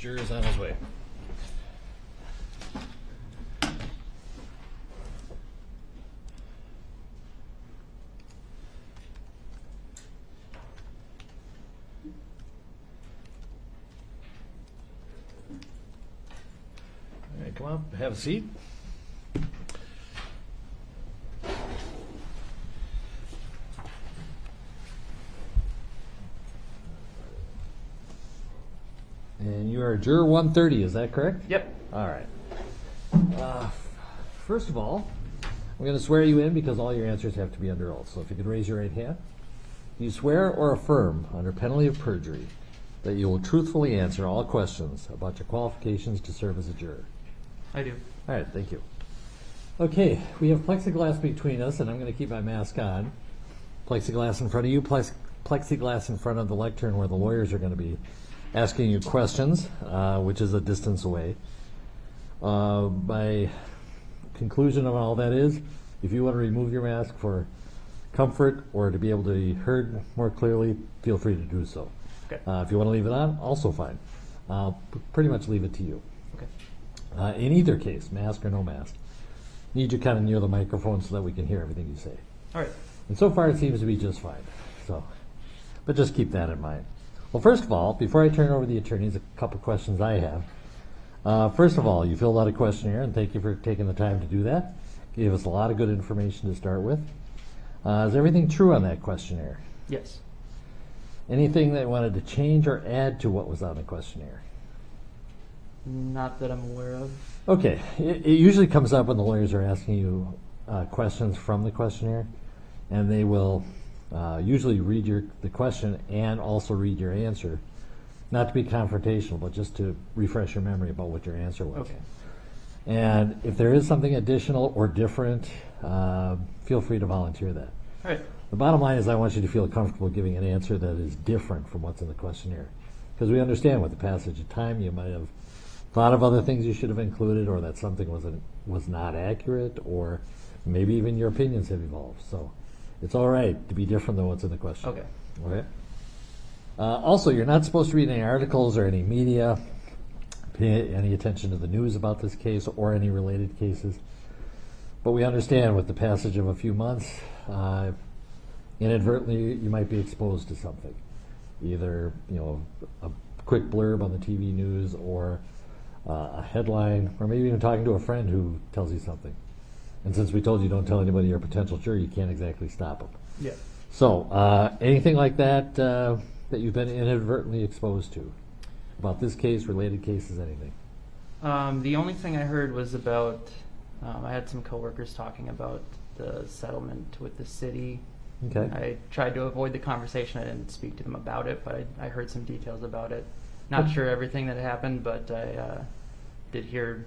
juror is on his way. All right, come on, have a seat. And you are juror 130, is that correct? Yep. All right. First of all, I'm going to swear you in because all your answers have to be under oath. So if you could raise your right hand. Do you swear or affirm under penalty of perjury that you will truthfully answer all questions about your qualifications to serve as a juror? I do. All right, thank you. Okay, we have plexiglass between us, and I'm going to keep my mask on. Plexiglass in front of you, plexiglass in front of the lectern where the lawyers are going to be asking you questions, which is a distance away. My conclusion of all that is, if you want to remove your mask for comfort or to be able to be heard more clearly, feel free to do so. Okay. If you want to leave it on, also fine. I'll pretty much leave it to you. Okay. In either case, mask or no mask, need you kind of near the microphone so that we can hear everything you say. All right. And so far it seems to be just fine. So, but just keep that in mind. Well, first of all, before I turn over the attorneys, a couple questions I have. First of all, you filled out a questionnaire, and thank you for taking the time to do that. Gave us a lot of good information to start with. Is everything true on that questionnaire? Yes. Anything that you wanted to change or add to what was on the questionnaire? Not that I'm aware of. Okay. It usually comes up when the lawyers are asking you questions from the questionnaire, and they will usually read the question and also read your answer, not to be confrontational, but just to refresh your memory about what your answer was. Okay. And if there is something additional or different, feel free to volunteer that. All right. The bottom line is I want you to feel comfortable giving an answer that is different from what's in the questionnaire. Because we understand with the passage of time you might have thought of other things you should have included, or that something was not accurate, or maybe even your opinions have evolved. So it's all right to be different than what's in the question. Okay. All right. Also, you're not supposed to read any articles or any media, pay any attention to the news about this case or any related cases. But we understand with the passage of a few months, inadvertently you might be exposed to something. Either, a quick blurb on the TV news, or a headline, or maybe even talking to a friend who tells you something. And since we told you don't tell anybody you're a potential juror, you can't exactly stop them. Yeah. So, anything like that that you've been inadvertently exposed to about this case, related cases, anything? The only thing I heard was about, I had some coworkers talking about the settlement with the city. Okay. I tried to avoid the conversation. I didn't speak to them about it, but I heard some details about it. Not sure everything that happened, but I did hear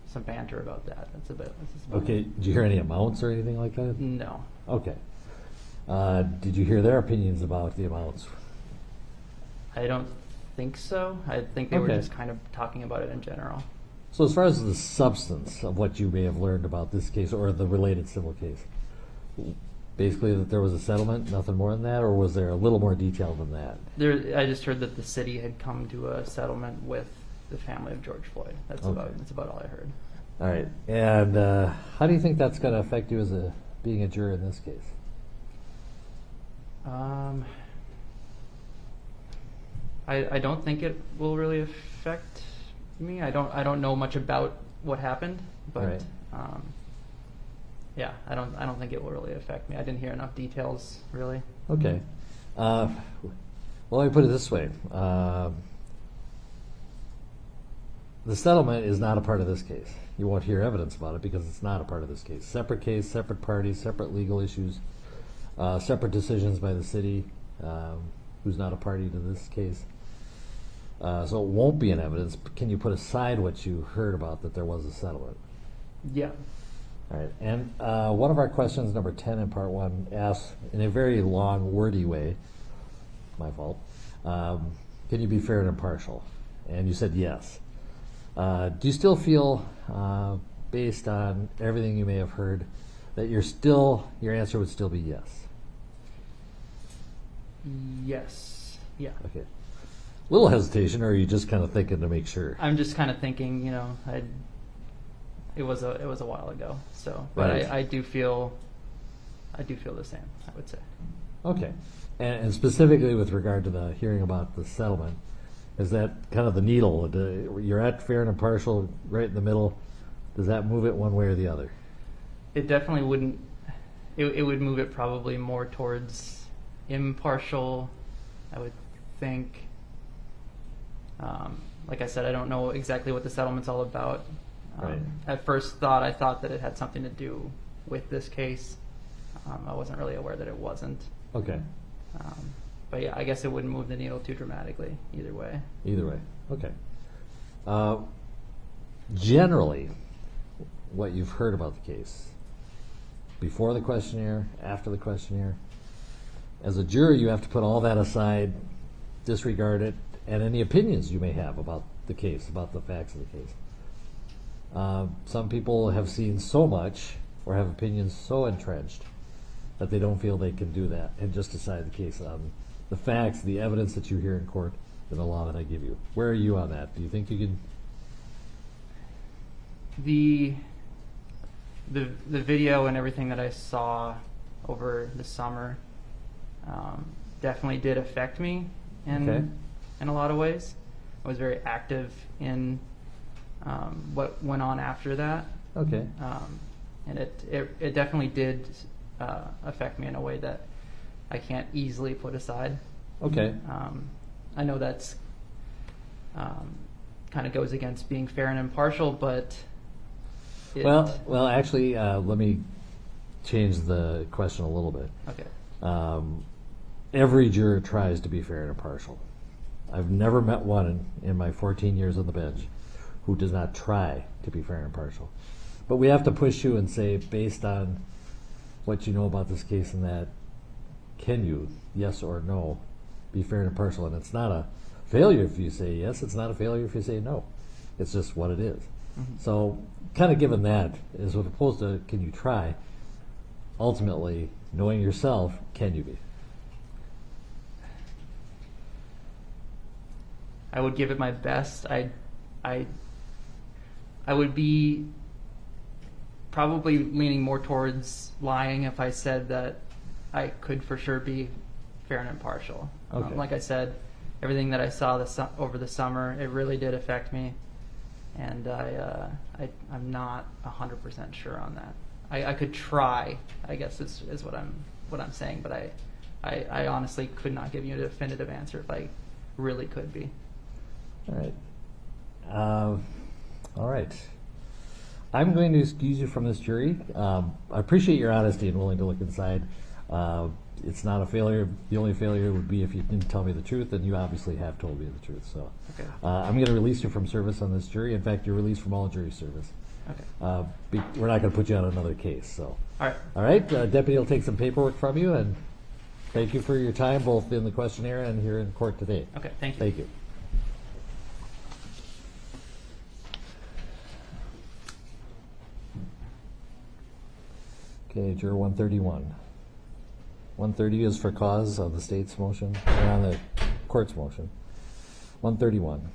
some banter about that. That's about Okay. Did you hear any amounts or anything like that? No. Okay. Did you hear their opinions about the amounts? I don't think so. I think they were Okay. just kind of talking about it in general. So as far as the substance of what you may have learned about this case or the related civil case, basically that there was a settlement, nothing more than that, or was there a little more detail than that? I just heard that the city had come to a settlement with the family of George Floyd. That's about all I heard. All right. And how do you think that's going to affect you as being a juror in this case? I don't think it will really affect me. I don't know much about what happened, but Right. yeah, I don't think it will really affect me. I didn't hear enough details really. Okay. Well, let me put it this way. The settlement is not a part of this case. You won't hear evidence about it because it's not a part of this case. Separate case, separate parties, separate legal issues, separate decisions by the city, who's not a party to this case. So it won't be in evidence. But can you put aside what you heard about that there was a settlement? Yeah. All right. And one of our questions, number 10 in part 1, asks in a very long, wordy way, my fault, can you be fair and impartial? And you said yes. Do you still feel, based on everything you may have heard, that your answer would still be yes? Yes. Yeah. Okay. little hesitation, or are you just kind of thinking to make sure? I'm just kind of thinking, it was a while ago. So, but Right. I do feel the same, I would say. Okay. And specifically with regard to the hearing about the settlement, is that kind of the needle? You're at fair and impartial right in the middle. Does that move it one way or the other? It definitely wouldn't. It would move it probably more towards impartial, I would think. Like I said, I don't know exactly what the settlement's all about. Right. At first thought, I thought that it had something to do with this case. I wasn't really aware that it wasn't. Okay. But yeah, I guess it wouldn't move the needle too dramatically either way. Either way. Okay. Generally, what you've heard about the case, before the questionnaire, after the questionnaire, as a juror, you have to put all that aside, disregard it, and any opinions you may have about the case, about the facts of the case. Some people have seen so much or have opinions so entrenched that they don't feel they can do that and just decide the case on the facts, the evidence that you hear in court, and the law that I give you. Where are you on that? Do you think you can? The video and everything that I saw over the summer definitely did affect me in a lot of ways. I was very active in what went on after that. Okay. And it definitely did affect me in a way that I can't easily put aside. Okay. I know that's kind of goes against being fair and impartial, but Well, actually, let me change the question a little bit. Okay. Every juror tries to be fair and impartial. I've never met one in my 14 years on the bench who does not try to be fair and impartial. But we have to push you and say, based on what you know about this case and that, can you, yes or no, be fair and impartial? And it's not a failure if you say yes, it's not a failure if you say no. It's just what it is. Mm-hmm. So kind of given that, as opposed to can you try, ultimately, knowing yourself, can you be? I would give it my best. I would be probably leaning more towards lying if I said that I could for sure be fair and impartial. Okay. Like I said, everything that I saw over the summer, it really did affect me, and I'm not 100% sure on that. I could try, I guess is what I'm saying, but I honestly could not give you a definitive answer if I really could be. All right. All right. I'm going to excuse you from this jury. I appreciate your honesty and willing to look inside. It's not a failure. The only failure would be if you didn't tell me the truth, and you obviously have told me the truth. So Okay. I'm going to release you from service on this jury. In fact, you're released from all jury service. Okay. We're not going to put you on another case. So. All right. All right. Deputy will take some paperwork from you, and thank you for your time, both in the questionnaire and here in court today. Okay. Thank you. Thank you. Okay, juror 131. 130 is for cause of the state's motion, or on the court's motion. 131.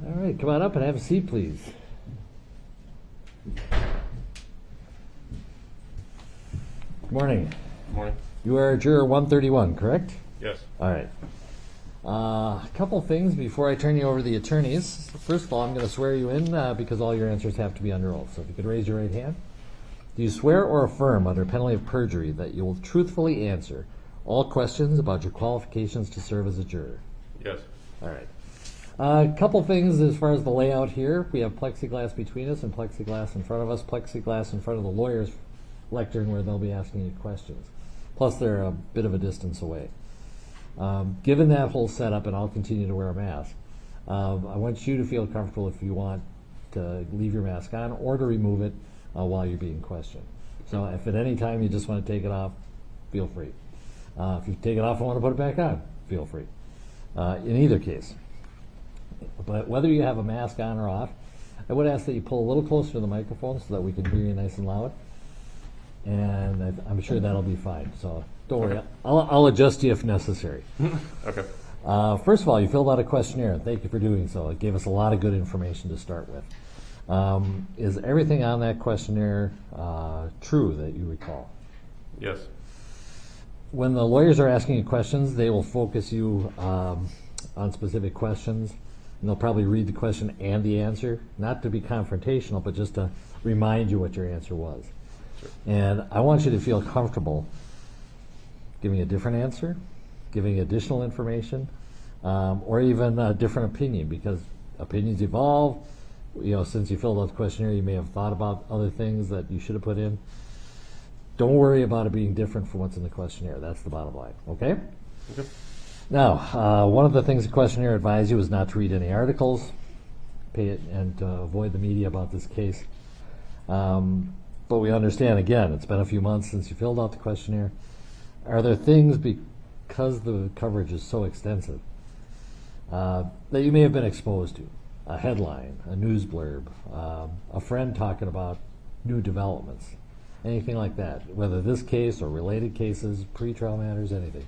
All right, come on up and have a seat, please. Good morning. Good morning. You are juror 131, correct? Yes. All right. A couple things before I turn you over to the attorneys. First of all, I'm going to swear you in because all your answers have to be under oath. So if you could raise your right hand. Do you swear or affirm under penalty of perjury that you will truthfully answer all questions about your qualifications to serve as a juror? Yes. All right. A couple things as far as the layout here. We have plexiglass between us and plexiglass in front of us, plexiglass in front of the lawyer's lectern where they'll be asking you questions. Plus, they're a bit of a distance away. Given that whole setup, and I'll continue to wear a mask, I want you to feel comfortable if you want to leave your mask on or to remove it while you're being questioned. So if at any time you just want to take it off, feel free. If you take it off and want to put it back on, feel free. In either case. But whether you have a mask on or off, I would ask that you pull a little closer to the microphone so that we can hear you nice and loud. And I'm sure that'll be fine. So don't worry. I'll adjust you if necessary. Okay. First of all, you filled out a questionnaire. Thank you for doing so. It gave us a lot of good information to start with. Is everything on that questionnaire true that you recall? Yes. When the lawyers are asking you questions, they will focus you on specific questions, and they'll probably read the question and the answer, not to be confrontational, but just to remind you what your answer was. Sure. And I want you to feel comfortable giving a different answer, giving additional information, or even a different opinion, because opinions evolve. Since you filled out the questionnaire, you may have thought about other things that you should have put in. Don't worry about it being different from what's in the questionnaire. That's the bottom line, okay? Okay. Now, one of the things the questionnaire advised you is not to read any articles, and to avoid the media about this case. But we understand, again, it's been a few months since you filled out the questionnaire. Are there things, because the coverage is so extensive, that you may have been exposed to? A headline, a news blurb, a friend talking about new developments, anything like that, whether this case or related cases, pretrial matters, anything.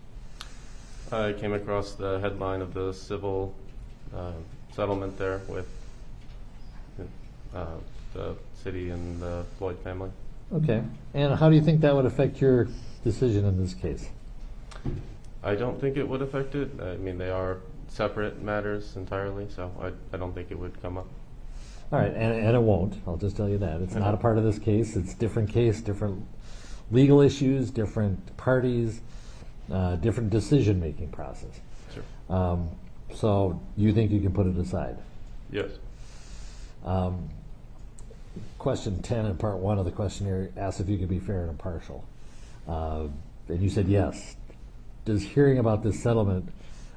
I came across the headline of the civil settlement there with the city and the Floyd family. Okay. And how do you think that would affect your decision in this case? I don't think it would affect it. I mean, they are separate matters entirely, so I don't think it would come up. All right, and it won't. I'll just tell you that. It's not a part of this case. It's different case, different legal issues, different parties, different decision-making process. Sure. So you think you can put it aside? Yes. Question 10 in part 1 of the questionnaire asks if you could be fair and impartial. And you said yes. Does hearing about this settlement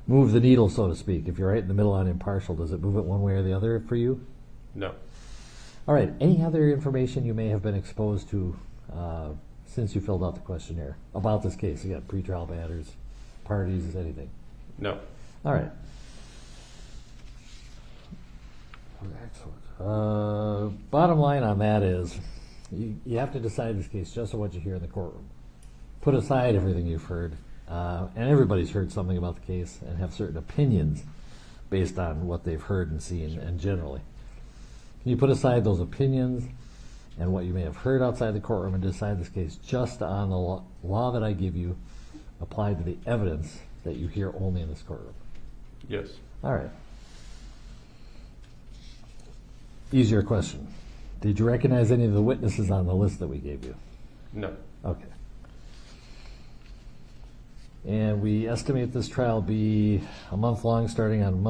move the needle, so to speak? If you're right in the middle on impartial, does it move it one way or the other for you? No. All right. Any other information you may have been exposed to since you filled out the questionnaire about this case? Again, pretrial matters, parties, anything? No. All right. Excellent. Bottom line on that is you have to decide this case just on what you hear in the courtroom. Put aside everything you've heard, and everybody's heard something about the case and have certain opinions based on what they've heard and seen, and generally. Can you put aside those opinions and what you may have heard outside the courtroom and decide this case just on the law that I give you applied to the evidence that you hear only in this courtroom? Yes. All right. Easier question. Did you recognize any of the witnesses on the list that we gave you? No. Okay. And we estimate this trial be a month long, starting on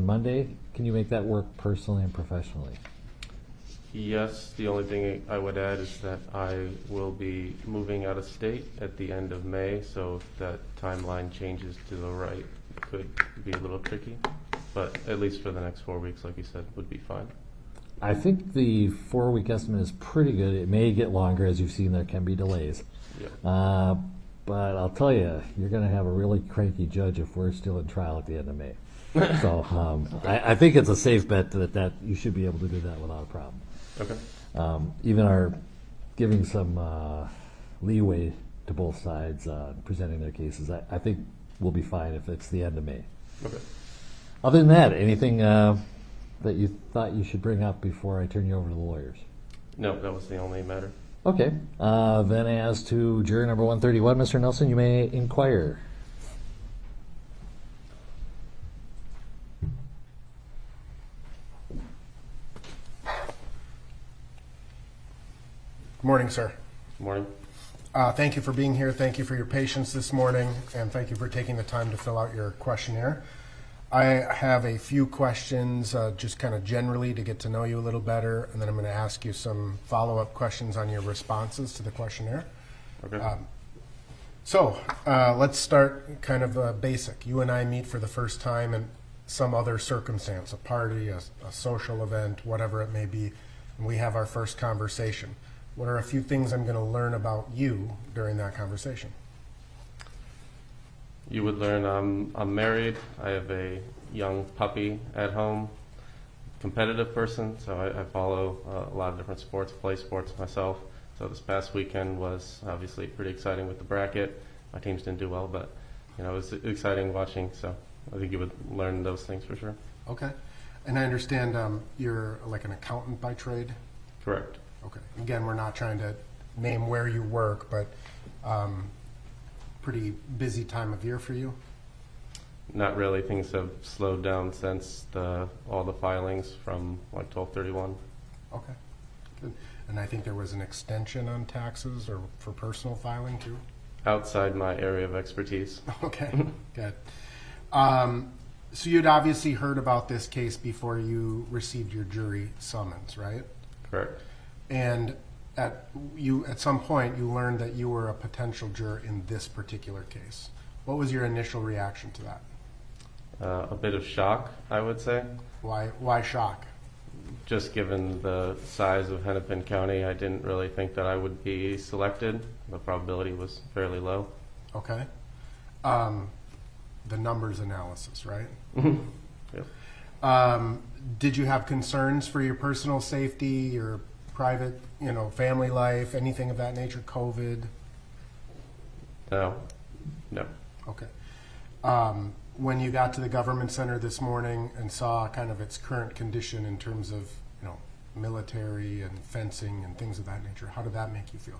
Monday. Can you make that work personally and professionally? Yes. The only thing I would add is that I will be moving out of state at the end of May, so if that timeline changes to the right, it could be a little tricky. But at least for the next 4 weeks, like you said, would be fine. I think the 4-week estimate is pretty good. It may get longer. As you've seen, there can be delays. Yeah. But I'll tell you, you're going to have a really cranky judge if we're still in trial at the end of May. So I think it's a safe bet that you should be able to do that without a problem. Okay. Even our giving some leeway to both sides presenting their cases, I think we'll be fine if it's the end of May. Okay. Other than that, anything that you thought you should bring up before I turn you over to the lawyers? No, that was the only matter. Okay. Then as to juror number 131, Mr. Nelson, you may inquire. Good morning, sir. Good morning. Thank you for being here. Thank you for your patience this morning, and thank you for taking the time to fill out your questionnaire. I have a few questions just kind of generally to get to know you a little better, and then I'm going to ask you some follow-up questions on your responses to the questionnaire. Okay. So let's start kind of basic. You and I meet for the first time, and some other circumstance, a party, a social event, whatever it may be, and we have our first conversation, what are a few things I'm going to learn about you during that conversation? You would learn I'm married. I have a young puppy at home. Competitive person, so I follow a lot of different sports, play sports myself. So this past weekend was obviously pretty exciting with the bracket. My teams didn't do well, but it was exciting watching. So I think you would learn those things for sure. Okay. And I understand you're like an accountant by trade? Correct. Okay. Again, we're not trying to name where you work, but pretty busy time of year for you? Not really. Things have slowed down since all the filings from like 12/31. Okay. Good. And I think there was an extension on taxes or for personal filing too? Outside my area of expertise. Okay. Good. So you'd obviously heard about this case before you received your jury summons, right? Correct. And at some point you learned that you were a potential juror in this particular case. What was your initial reaction to that? A bit of shock, I would say. Why shock? Just given the size of Hennepin County, I didn't really think that I would be selected. The probability was fairly low. Okay. The numbers analysis, right? Yep. Did you have concerns for your personal safety, your private, family life, anything of that nature, COVID? No. Okay. When you got to the government center this morning and saw kind of its current condition in terms of, military and fencing and things of that nature, how did that make you feel?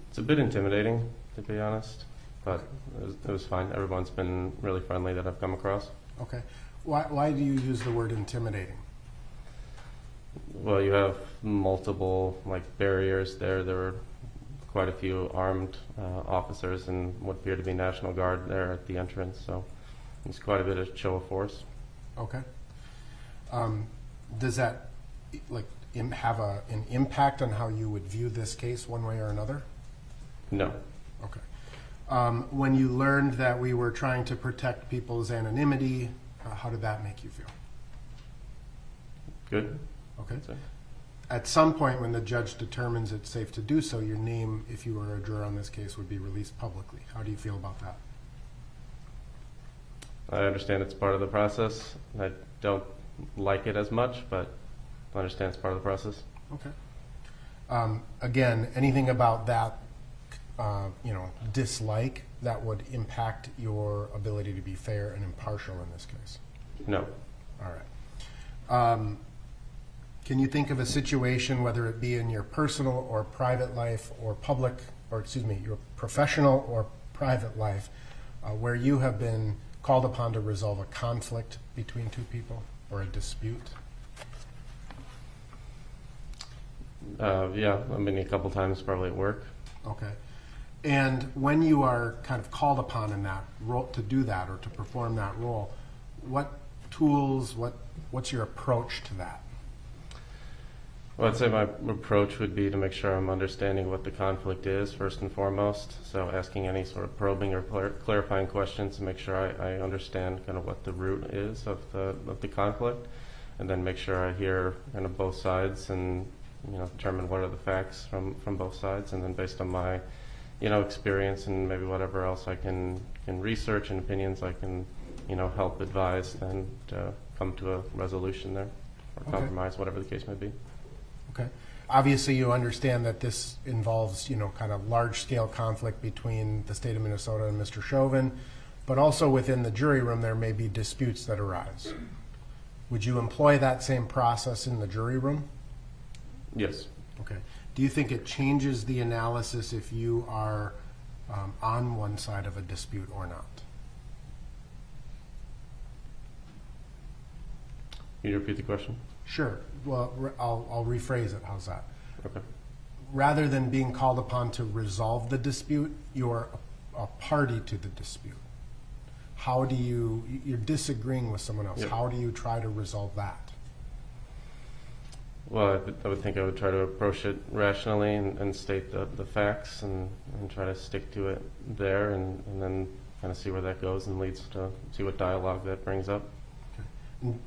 It's a bit intimidating, to be honest, but it was fine. Everyone's been really friendly that I've come across. Okay. Why do you use the word intimidating? Well, you have multiple barriers there. There were quite a few armed officers and what appeared to be National Guard there at the entrance, so it's quite a bit of show of force. Okay. Does that have an impact on how you would view this case one way or another? No. Okay. When you learned that we were trying to protect people's anonymity, how did that make you feel? Good. Okay. So, At some point when the judge determines it's safe to do so, your name, if you were a juror on this case, would be released publicly. How do you feel about that? I understand it's part of the process. I don't like it as much, but I understand it's part of the process. Okay. Again, anything about that, dislike that would impact your ability to be fair and impartial in this case? No. All right. Can you think of a situation, whether it be in your personal or private life or your professional or private life, where you have been called upon to resolve a conflict between two people or a dispute? Yeah, a couple times probably at work. Okay. And when you are kind of called upon in that role to do that or to perform that role, what tools, what's your approach to that? Well, I'd say my approach would be to make sure I'm understanding what the conflict is first and foremost. So asking any sort of probing or clarifying questions to make sure I understand kind of what the root is of the conflict, and then make sure I hear kind of both sides and determine what are the facts from both sides, and then based on my experience and maybe whatever else I can research and opinions I can help advise and come to a resolution there or Okay. compromise, whatever the case may be. Okay. Obviously, you understand that this involves, kind of large-scale conflict between the state of Minnesota and Mr. Chauvin, but also within the jury room there may be disputes that arise. Would you employ that same process in the jury room? Yes. Okay. Do you think it changes the analysis if you are on one side of a dispute or not? Can you repeat the question? Sure. Well, I'll rephrase it. How's that? Okay. Rather than being called upon to resolve the dispute, you're a party to the dispute. How do you're disagreeing with someone else. Yep. How do you try to resolve that? Well, I would think I would try to approach it rationally and state the facts and try to stick to it there and then kind of see where that goes and leads to see what dialogue that brings up.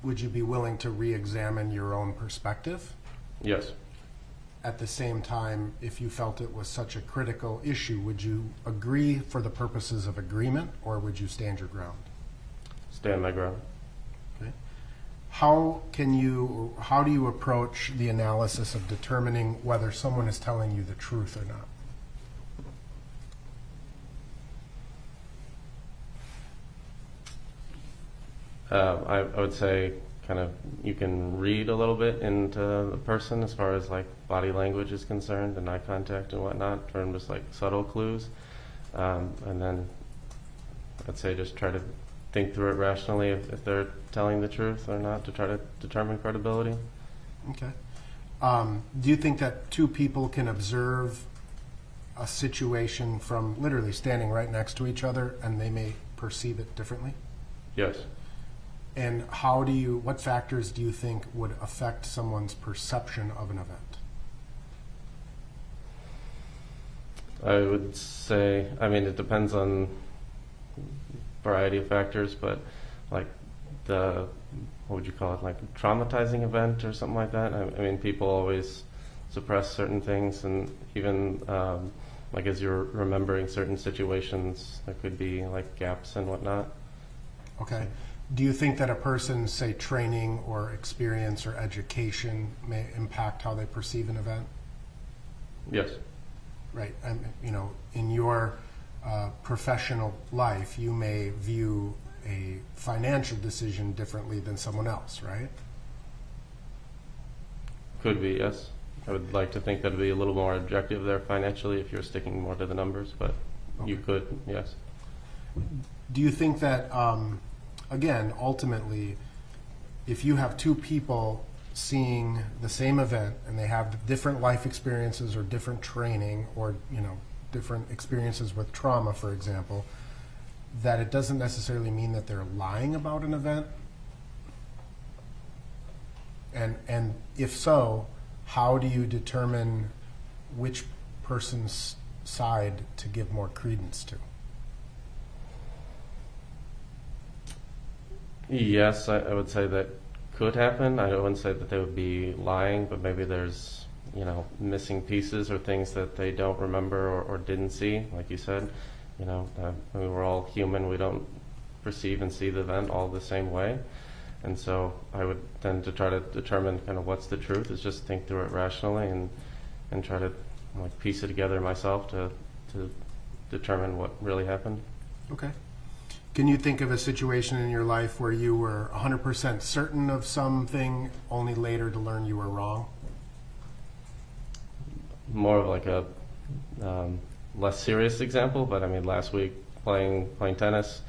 Would you be willing to re-examine your own perspective? Yes. At the same time, if you felt it was such a critical issue, would you agree for the purposes of agreement, or would you stand your ground? Stand my ground. Okay. How do you approach the analysis of determining whether someone is telling you the truth or not? I would say kind of you can read a little bit into the person as far as like body language is concerned and eye contact and whatnot, from just like subtle clues. And then I'd say just try to think through it rationally if they're telling the truth or not, to try to determine credibility. Okay. Do you think that two people can observe a situation from literally standing right next to each other and they may perceive it differently? Yes. And what factors do you think would affect someone's perception of an event? I would say, I mean, it depends on a variety of factors, but like what would you call it, like a traumatizing event or something like that? I mean, people always suppress certain things, and even like as you're remembering certain situations, there could be like gaps and whatnot. Okay. Do you think that a person's, say, training or experience or education may impact how they perceive an event? Yes. Right. In your professional life, you may view a financial decision differently than someone else, right? Could be, yes. I would like to think that it'd be a little more objective there financially if you're sticking more to the numbers, but Okay. You could, yes. Do you think that, again, ultimately, if you have two people seeing the same event and they have different life experiences or different training or, different experiences with trauma, for example, that it doesn't necessarily mean that they're lying about an event? And if so, how do you determine which person's side to give more credence to? Yes, I would say that could happen. I wouldn't say that they would be lying, but maybe there's, missing pieces or things that they don't remember or didn't see, like you said. I mean, we're all human. We don't perceive and see the event all the same way. And so I would tend to try to determine kind of what's the truth, is just think through it rationally and try to like piece it together myself to determine what really happened. Okay. Can you think of a situation in your life where you were 100% certain of something, only later to learn you were wrong? More of like a less serious example, but I mean, last week playing tennis,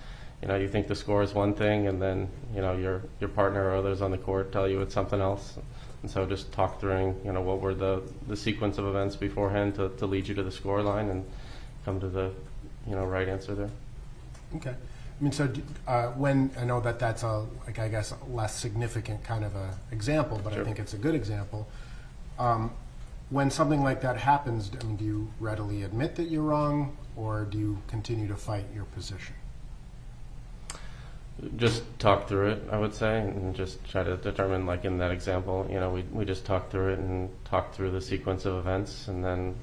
you think the score is one thing, and then your partner or others on the court tell you it's something else. And so just talk through, what were the sequence of events beforehand to lead you to the score line and come to the right answer there. Okay. I mean, so when I know that that's a less significant kind of a example, but Sure. I think it's a good example. When something like that happens, I mean, do you readily admit that you're wrong, or do you continue to fight your position? Just talk through it, I would say, and just try to determine, like in that example, we just talked through it and talked through the sequence of events, and then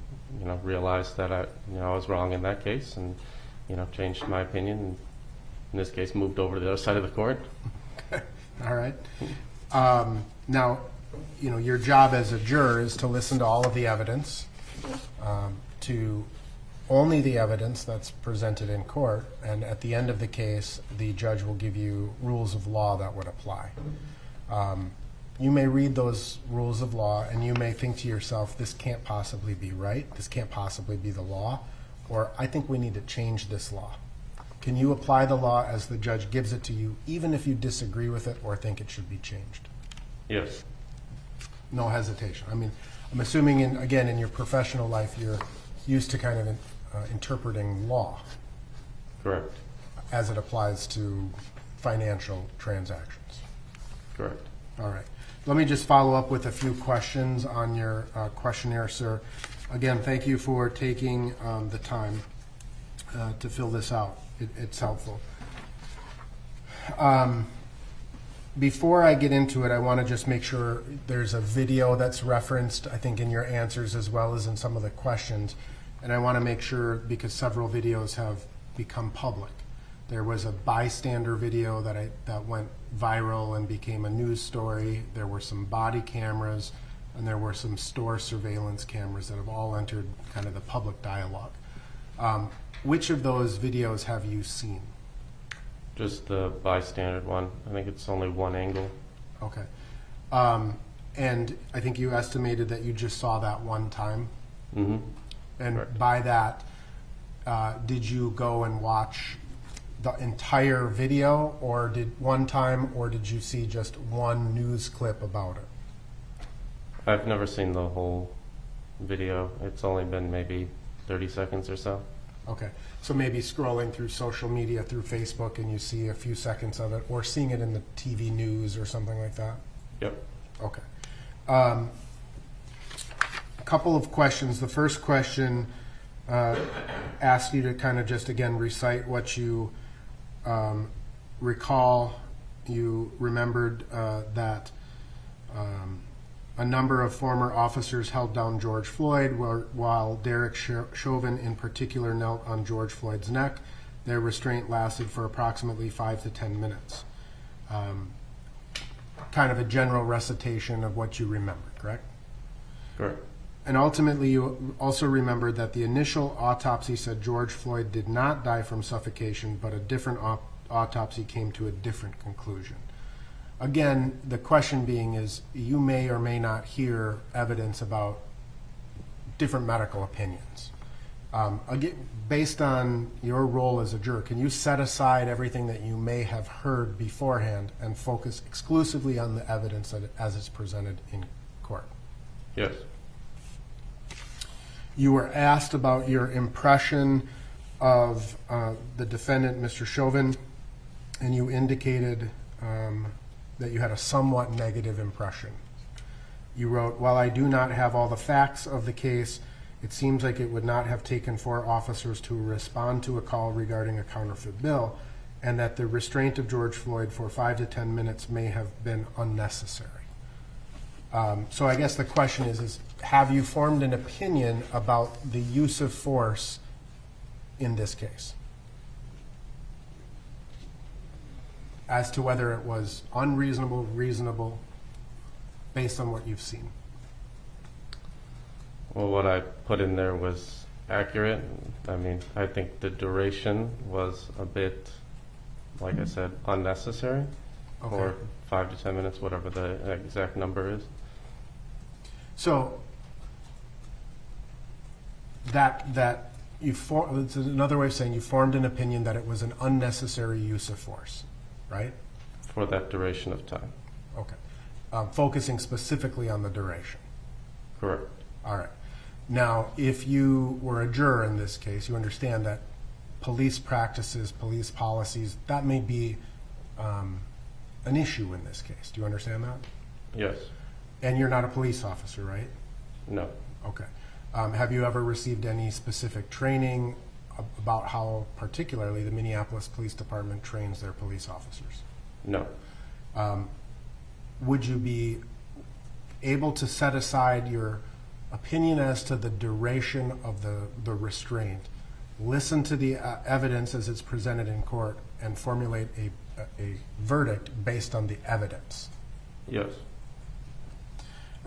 realized that I was wrong in that case, and changed my opinion, and in this case moved over to the other side of the court. All right. Now, your job as a juror is to listen to all of the evidence, to only the evidence that's presented in court, and at the end of the case, the judge will give you rules of law that would apply. You may read those rules of law, and you may think to yourself, this can't possibly be right, this can't possibly be the law, or I think we need to change this law. Can you apply the law as the judge gives it to you, even if you disagree with it or think it should be changed? Yes. No hesitation. I mean, I'm assuming, in your professional life, you're used to kind of interpreting law Correct. as it applies to financial transactions. Correct. All right. Let me just follow up with a few questions on your questionnaire, sir. Again, thank you for taking the time to fill this out. It's helpful. Before I get into it, I want to just make sure there's a video that's referenced, I think, in your answers as well as in some of the questions. And I want to make sure, because several videos have become public. There was a bystander video that went viral and became a news story. There were some body cameras, and there were some store surveillance cameras that have all entered kind of the public dialogue. Which of those videos have you seen? Just the bystander one. I think it's only one angle. Okay. And I think you estimated that you just saw that one time. Mm-hmm. And Correct. by that, did you go and watch the entire video or did you see just one news clip about it? I've never seen the whole video. It's only been maybe 30 seconds or so. Okay. So maybe scrolling through social media, through Facebook, and you see a few seconds of it, or seeing it in the TV news or something like that? Yep. Okay. A couple of questions. The first question asks you to kind of just, again, recite what you recall. You remembered that a number of former officers held down George Floyd while Derek Chauvin in particular knelt on George Floyd's neck. Their restraint lasted for approximately 5 to 10 minutes. Kind of a general recitation of what you remember, correct? Correct. And ultimately, you also remembered that the initial autopsy said George Floyd did not die from suffocation, but a different autopsy came to a different conclusion. Again, the question being is, you may or may not hear evidence about different medical opinions. Again, based on your role as a juror, can you set aside everything that you may have heard beforehand and focus exclusively on the evidence as it's presented in court? Yes. You were asked about your impression of the defendant, Mr. Chauvin, and you indicated that you had a somewhat negative impression. You wrote, "While I do not have all the facts of the case, it seems like it would not have taken 4 officers to respond to a call regarding a counterfeit bill, and that the restraint of George Floyd for 5 to 10 minutes may have been unnecessary." So I guess the question is have you formed an opinion about the use of force in this case? As to whether it was unreasonable, reasonable, based on what you've seen? Well, what I put in there was accurate. I mean, I think the duration was a bit, like I said, unnecessary. Okay. Or 5 to 10 minutes, whatever the exact number is. So that it's another way of saying you formed an opinion that it was an unnecessary use of force, right? For that duration of time. Okay. Focusing specifically on the duration. Correct. All right. Now, if you were a juror in this case, you understand that police practices, police policies, that may be an issue in this case. Do you understand that? Yes. And you're not a police officer, right? No. Okay. Have you ever received any specific training about how particularly the Minneapolis Police Department trains their police officers? No. Would you be able to set aside your opinion as to the duration of the restraint, listen to the evidence as it's presented in court, and formulate a verdict based on the evidence? Yes.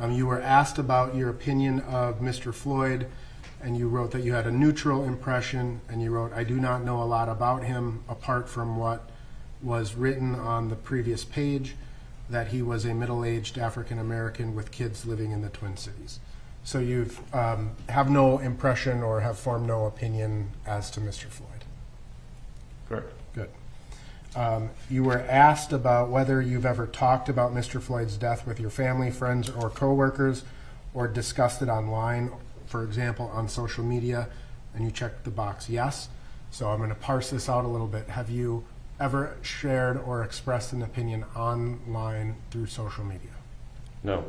You were asked about your opinion of Mr. Floyd, and you wrote that you had a neutral impression, and you wrote, "I do not know a lot about him apart from what was written on the previous page, that he was a middle-aged African-American with kids living in the Twin Cities." So you have no impression or have formed no opinion as to Mr. Floyd. Correct. Good. You were asked about whether you've ever talked about Mr. Floyd's death with your family, friends, or coworkers, or discussed it online, for example, on social media, and you checked the box yes. So I'm going to parse this out a little bit. Have you ever shared or expressed an opinion online through social media? No.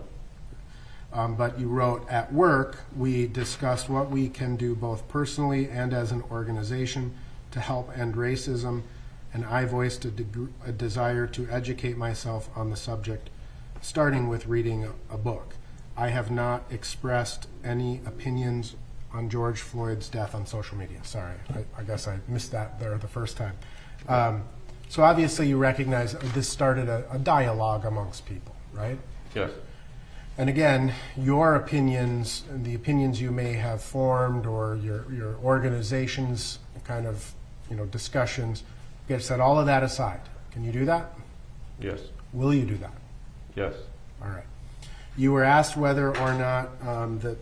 But you wrote, "At work, we discussed what we can do both personally and as an organization to help end racism. and I voiced a desire to educate myself on the subject, starting with reading a book. I have not expressed any opinions on George Floyd's death on social media. Sorry, I guess I missed that there the first time. So obviously you recognize this started a dialogue amongst people, right? Yes. And again, your opinions, the opinions you may have formed, or your organization's kind of discussions, get set all of that aside. Can you do that? Yes. Will you do that? Yes. All right. You were asked whether or not the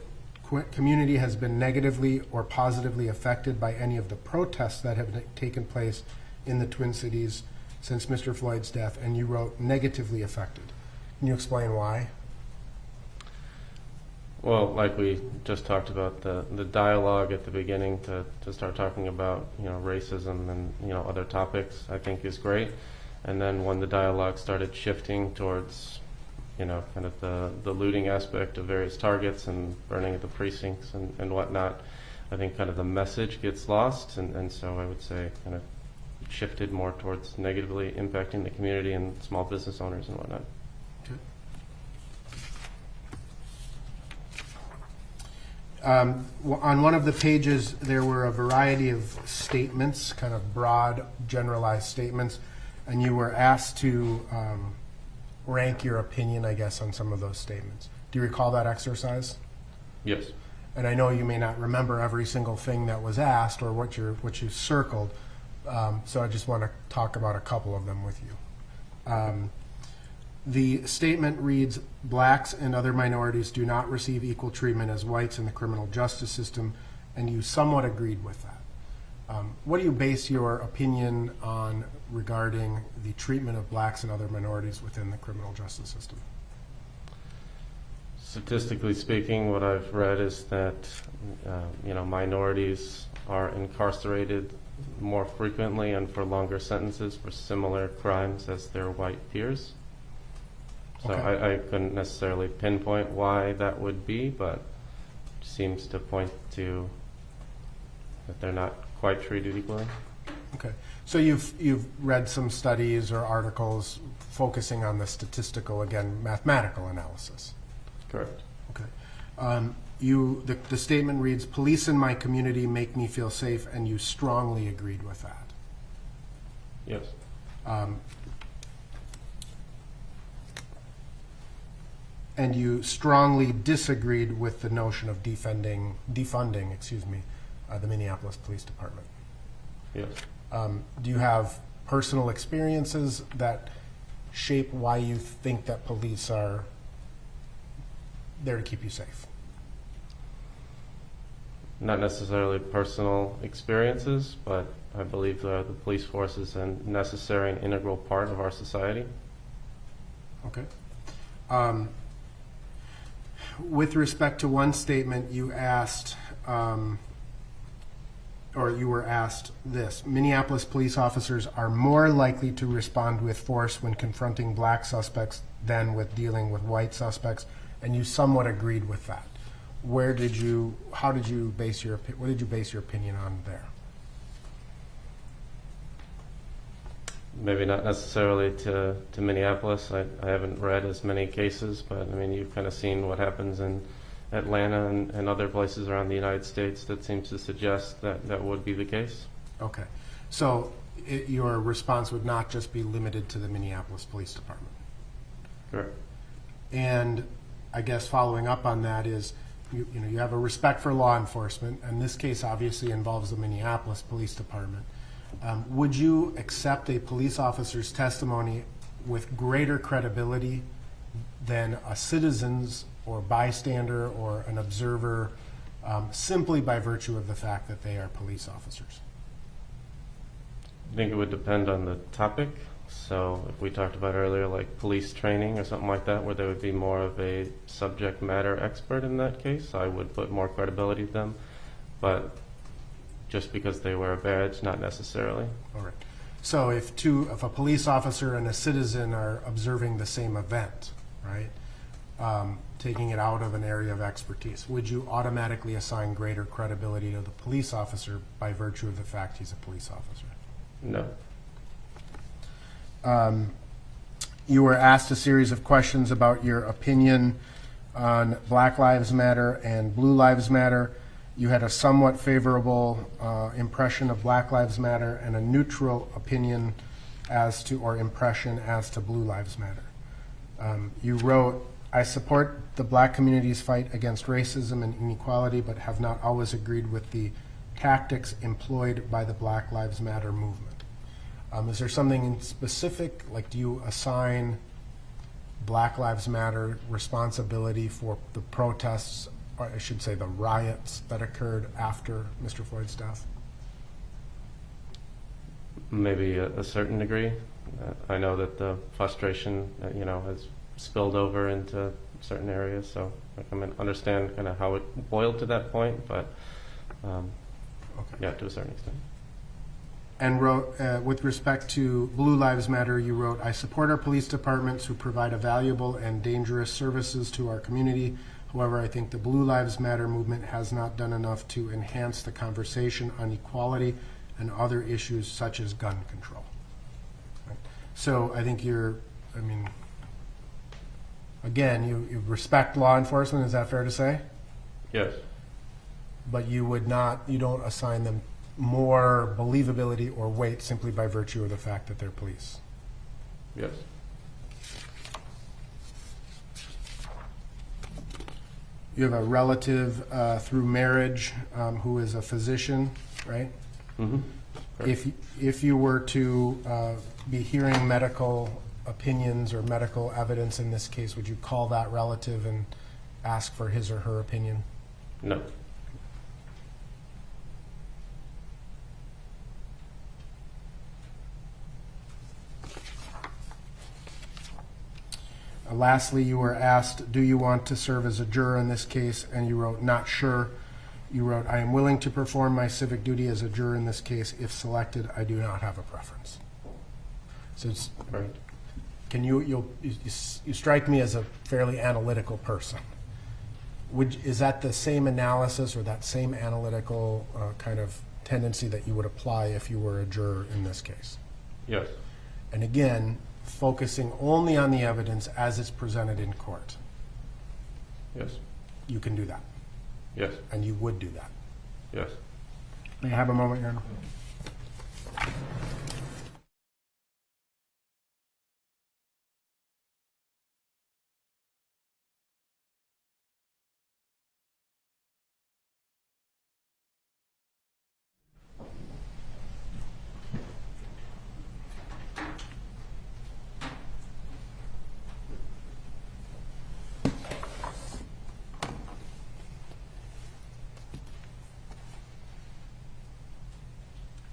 community has been negatively or positively affected by any of the protests that have taken place in the Twin Cities since Mr. Floyd's death, and you wrote negatively affected. Can you explain why? Well, like we just talked about, the dialogue at the beginning to start talking about racism and other topics, I think is great. And then when the dialogue started shifting towards kind of the looting aspect of various targets and burning of the precincts and whatnot, I think kind of the message gets lost, and so I would say kind of shifted more towards negatively impacting the community and small business owners and whatnot. On one of the pages, there were a variety of statements, kind of broad, generalized statements, and you were asked to rank your opinion, I guess, on some of those statements. Do you recall that exercise? Yes. And I know you may not remember every single thing that was asked or what you circled, so I just want to talk about a couple of them with you. The statement reads, blacks and other minorities do not receive equal treatment as whites in the criminal justice system, and you somewhat agreed with that. What do you base your opinion on regarding the treatment of blacks and other minorities within the criminal justice system? Statistically speaking, what I've read is that minorities are incarcerated more frequently and for longer sentences for similar crimes as their white peers. So Okay. I couldn't necessarily pinpoint why that would be, but it seems to point to that they're not quite treated equally. Okay. So you've read some studies or articles focusing on the statistical, again, mathematical analysis. Correct. Okay. The statement reads, police in my community make me feel safe, and you strongly agreed with that. Yes. And you strongly disagreed with the notion of defunding, the Minneapolis Police Department. Yes. Do you have personal experiences that shape why you think that police are there to keep you safe? Not necessarily personal experiences, but I believe the police force is a necessary and integral part of our society. Okay. With respect to one statement, you asked, or you were asked this: Minneapolis police officers are more likely to respond with force when confronting black suspects than with dealing with white suspects, and you somewhat agreed with that. What did you base your opinion on there? Maybe not necessarily to Minneapolis. I haven't read as many cases, but I mean, you've kind of seen what happens in Atlanta and other places around the United States that seems to suggest that would be the case. Okay. So your response would not just be limited to the Minneapolis Police Department. Correct. And I guess following up on that is, you have a respect for law enforcement, and this case obviously involves the Minneapolis Police Department. Would you accept a police officer's testimony with greater credibility than a citizen's or bystander or an observer, simply by virtue of the fact that they are police officers? I think it would depend on the topic. So if we talked about earlier, like police training or something like that, where there would be more of a subject matter expert in that case, I would put more credibility to them. But just because they wear a badge, not necessarily. All right. So if a police officer and a citizen are observing the same event, right, taking it out of an area of expertise, would you automatically assign greater credibility to the police officer by virtue of the fact he's a police officer? No. You were asked a series of questions about your opinion on Black Lives Matter and Blue Lives Matter. You had a somewhat favorable impression of Black Lives Matter and a neutral opinion as to, or impression as to, Blue Lives Matter. You wrote, I support the black community's fight against racism and inequality, but have not always agreed with the tactics employed by the Black Lives Matter movement. Is there something in specific, like do you assign Black Lives Matter responsibility for the protests, or I should say the riots that occurred after Mr. Floyd's death? Maybe a certain degree. I know that the frustration, has spilled over into certain areas, so I can understand kind of how it boiled to that point, but yeah, to a certain extent. And wrote, with respect to Blue Lives Matter, you wrote, I support our police departments who provide a valuable and dangerous services to our community. However, I think the Blue Lives Matter movement has not done enough to enhance the conversation on equality and other issues such as gun control. Right. So I think again, you respect law enforcement, is that fair to say? Yes. But you don't assign them more believability or weight simply by virtue of the fact that they're police. Yes. You have a relative through marriage who is a physician, right? Mm-hmm. If you were to be hearing medical opinions or medical evidence in this case, would you call that relative and ask for his or her opinion? No. Lastly, you were asked, do you want to serve as a juror in this case? And you wrote, not sure. You wrote, I am willing to perform my civic duty as a juror in this case. If selected, I do not have a preference. So it's, Right. can you strike me as a fairly analytical person. Is that the same analysis or that same analytical kind of tendency that you would apply if you were a juror in this case? Yes. And again, focusing only on the evidence as it's presented in court. Yes. You can do that. Yes. And you would do that. Yes. May I have a moment, Your Honor?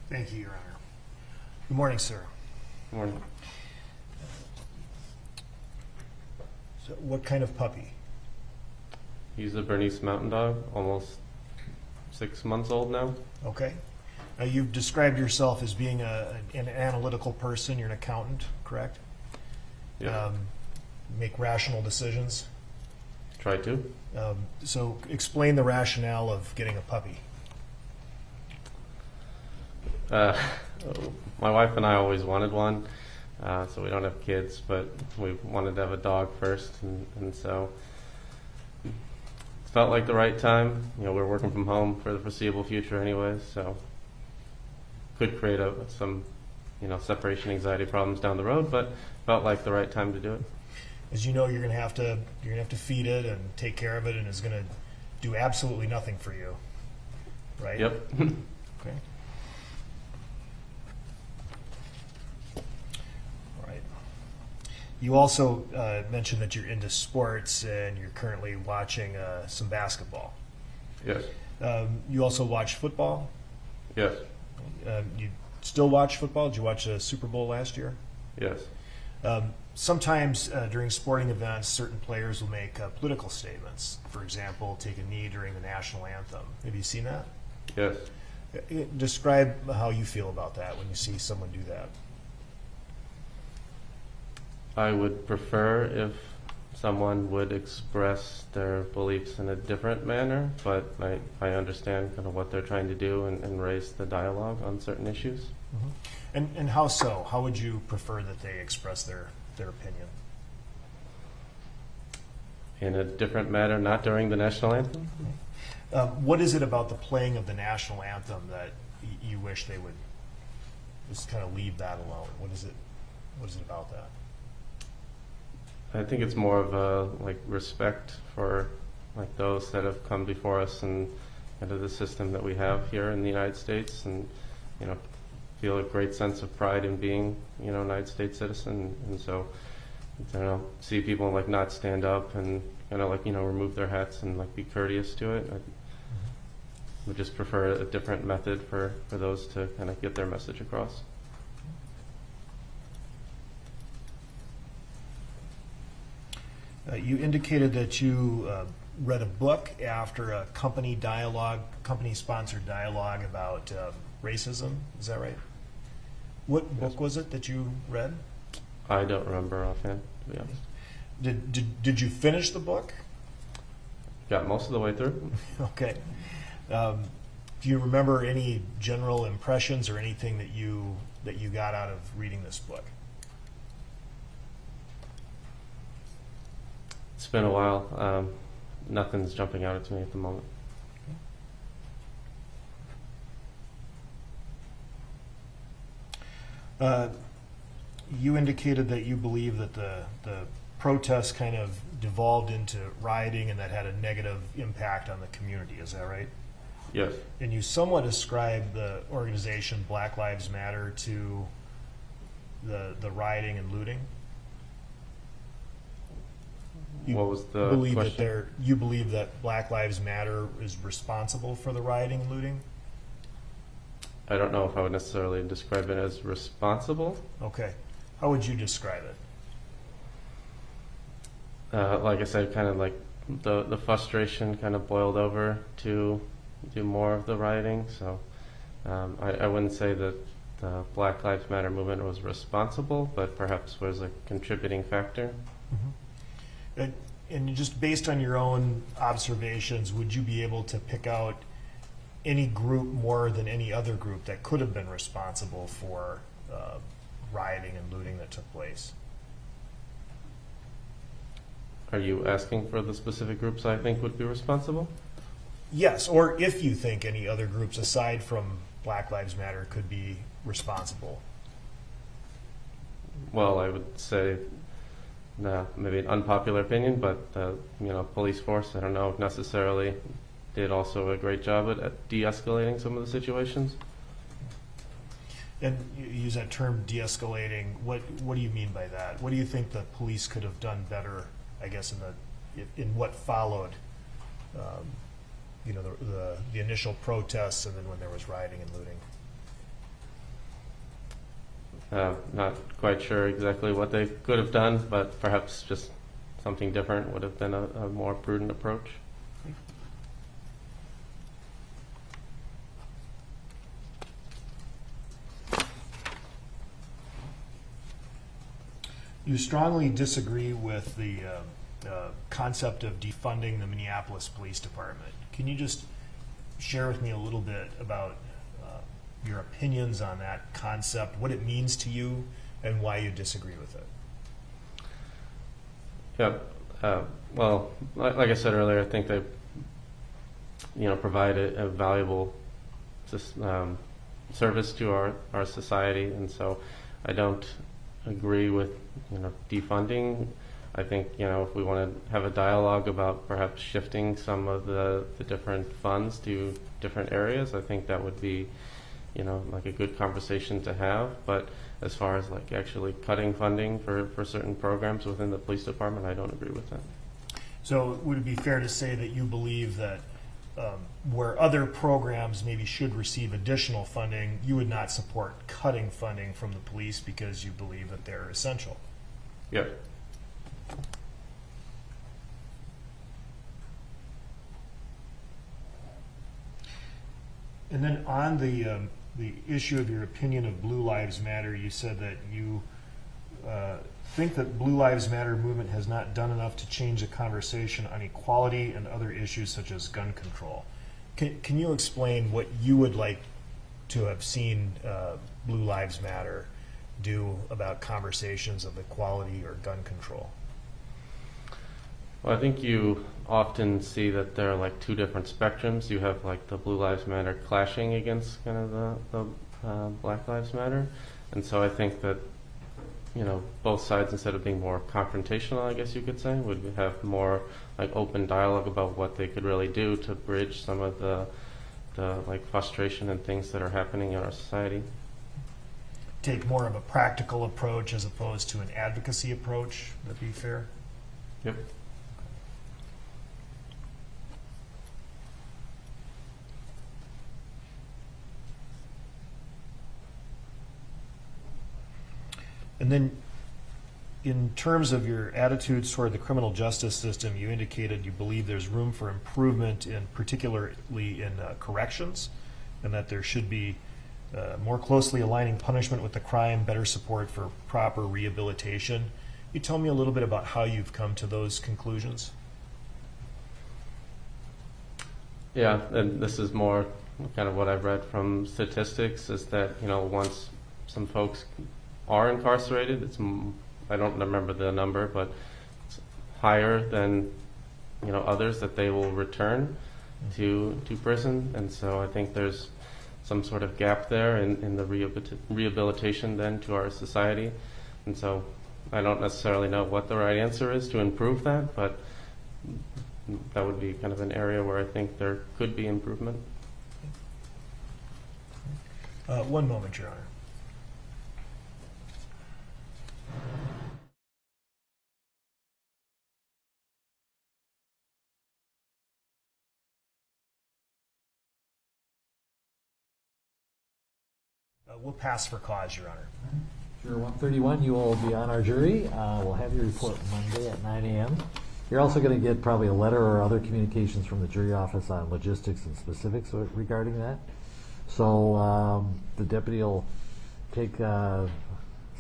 Thank you, Your Honor. Good morning, sir. Good morning. So what kind of puppy? He's a Bernese Mountain Dog, almost 6 months old now. Okay. Now, you've described yourself as being an analytical person. You're an accountant, correct? Yeah. Make rational decisions. Try to. So explain the rationale of getting a puppy. My wife and I always wanted one, so we don't have kids, but we wanted to have a dog first, and so it felt like the right time. We're working from home for the foreseeable future anyway, so could create some separation anxiety problems down the road, but felt like the right time to do it. As you know, you're gonna have to feed it and take care of it, and it's gonna do absolutely nothing for you, right? Yep. Okay. You also mentioned that you're into sports and you're currently watching some basketball. Yes. You also watch football? Yes. You still watch football? Did you watch the Super Bowl last year? Yes. Sometimes during sporting events, certain players will make political statements. For example, take a knee during the national anthem. Have you seen that? Yes. Describe how you feel about that when you see someone do that. I would prefer if someone would express their beliefs in a different manner, but I understand kind of what they're trying to do and raise the dialogue on certain issues. Mm-hmm. And how so? How would you prefer that they express their opinion? In a different manner, not during the national anthem? What is it about the playing of the national anthem that you wish they would just kind of leave that alone? What is it about that? I think it's more of a respect for those that have come before us and kind of the system that we have here in the United States, and feel a great sense of pride in being a United States citizen. And so I don't know, see people not stand up and kind of remove their hats and be courteous to it. I would just prefer a different method for those to kind of get their message across. You indicated that you read a book after a company-sponsored dialogue about racism. Is that right? What book was it that you read? I don't remember offhand, to be honest. Did you finish the book? Got most of the way through. Okay. Do you remember any general impressions or anything that you got out of reading this book? It's been a while. Nothing's jumping out at me at the moment. You indicated that you believe that the protests kind of devolved into rioting and that had a negative impact on the community. Is that right? Yes. And you somewhat ascribe the organization Black Lives Matter to the rioting and looting. What was the question? You believe that Black Lives Matter is responsible for the rioting and looting? I don't know if I would necessarily describe it as responsible. Okay. How would you describe it? Like I said, kind of the frustration kind of boiled over to do more of the rioting. So I wouldn't say that the Black Lives Matter movement was responsible, but perhaps was a contributing factor. Mm-hmm. And just based on your own observations, would you be able to pick out any group more than any other group that could have been responsible for rioting and looting that took place? Are you asking for the specific groups I think would be responsible? Yes, or if you think any other groups aside from Black Lives Matter could be responsible. Well, I would say maybe an unpopular opinion, but the police force, I don't know if necessarily did also a great job at de-escalating some of the situations. And you use that term de-escalating. What do you mean by that? What do you think the police could have done better, I guess, in what followed the initial protests and then when there was rioting and looting? Not quite sure exactly what they could have done, but perhaps just something different would have been a more prudent approach. You strongly disagree with the concept of defunding the Minneapolis Police Department. Can you just share with me a little bit about your opinions on that concept, what it means to you, and why you disagree with it? Yeah. Well, like I said earlier, I think they, provide a valuable service to our society, and so I don't agree with defunding. I think if we want to have a dialogue about perhaps shifting some of the different funds to different areas, I think that would be a good conversation to have. But as far as actually cutting funding for certain programs within the police department, I don't agree with that. So would it be fair to say that you believe that where other programs maybe should receive additional funding, you would not support cutting funding from the police because you believe that they're essential? Yeah. And then on the issue of your opinion of Blue Lives Matter, you said that you think that Blue Lives Matter movement has not done enough to change the conversation on equality and other issues such as gun control. Can you explain what you would like to have seen Blue Lives Matter do about conversations of equality or gun control? Well, I think you often see that there are like two different spectrums. You have like the Blue Lives Matter clashing against kind of the Black Lives Matter. And so I think that, you know, both sides, instead of being more confrontational, I guess you could say, would have more like open dialogue about what they could really do to bridge some of the like frustration and things that are happening in our society. Take more of a practical approach as opposed to an advocacy approach. Would that be fair? Yep. And then in terms of your attitudes toward the criminal justice system, you indicated you believe there's room for improvement, particularly in corrections, and that there should be more closely aligning punishment with the crime, better support for proper rehabilitation. Can you tell me a little bit about how you've come to those conclusions? Yeah, and this is more kind of what I've read from statistics, is that, you know, once some folks are incarcerated, I don't remember the number, but it's higher than, you know, others, that they will return to prison. And so I think there's some sort of gap there in the rehabilitation then to our society. And so I don't necessarily know what the right answer is to improve that, but that would be kind of an area where I think there could be improvement. One moment, Your Honor. We'll pass for cause, Your Honor. Juror 131, you will be on our jury. We'll have your report Monday at 9 a.m. You're also going to get probably a letter or other communications from the jury office on logistics and specifics regarding that. So the deputy will take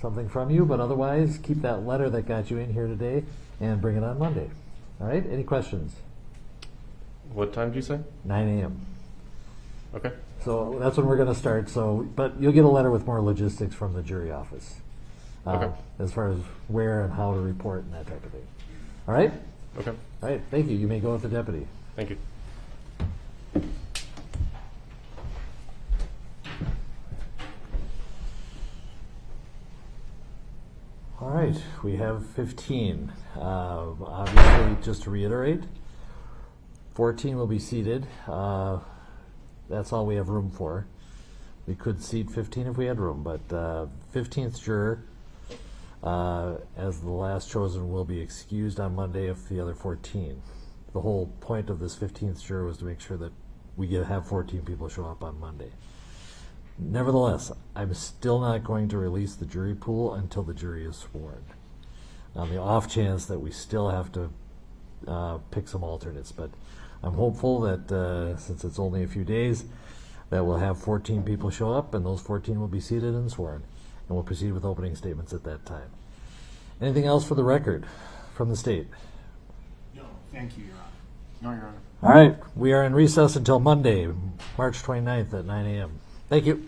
something from you, but otherwise keep that letter that got you in here today and bring it on Monday. All right? Any questions? What time do you say? 9 a.m. Okay. So that's when we're going to start. So, but you'll get a letter with more logistics from the jury office, Okay. as far as where and how to report and that type of thing. All right? Okay. All right. Thank you. You may go with the deputy. Thank you. All right. We have 15. Obviously, just to reiterate, 14 will be seated. That's all we have room for. We could seat 15 if we had room, but 15th juror, as the last chosen, will be excused on Monday of the other 14. The whole point of this 15th juror was to make sure that we have 14 people show up on Monday. Nevertheless, I'm still not going to release the jury pool until the jury is sworn, on the off chance that we still have to pick some alternates. But I'm hopeful that since it's only a few days, that we'll have 14 people show up, and those 14 will be seated and sworn, and we'll proceed with opening statements at that time. Anything else for the record from the state? No, thank you, Your Honor. No, Your Honor. All right, we are in recess until Monday, March 29th at 9 a.m. Thank you.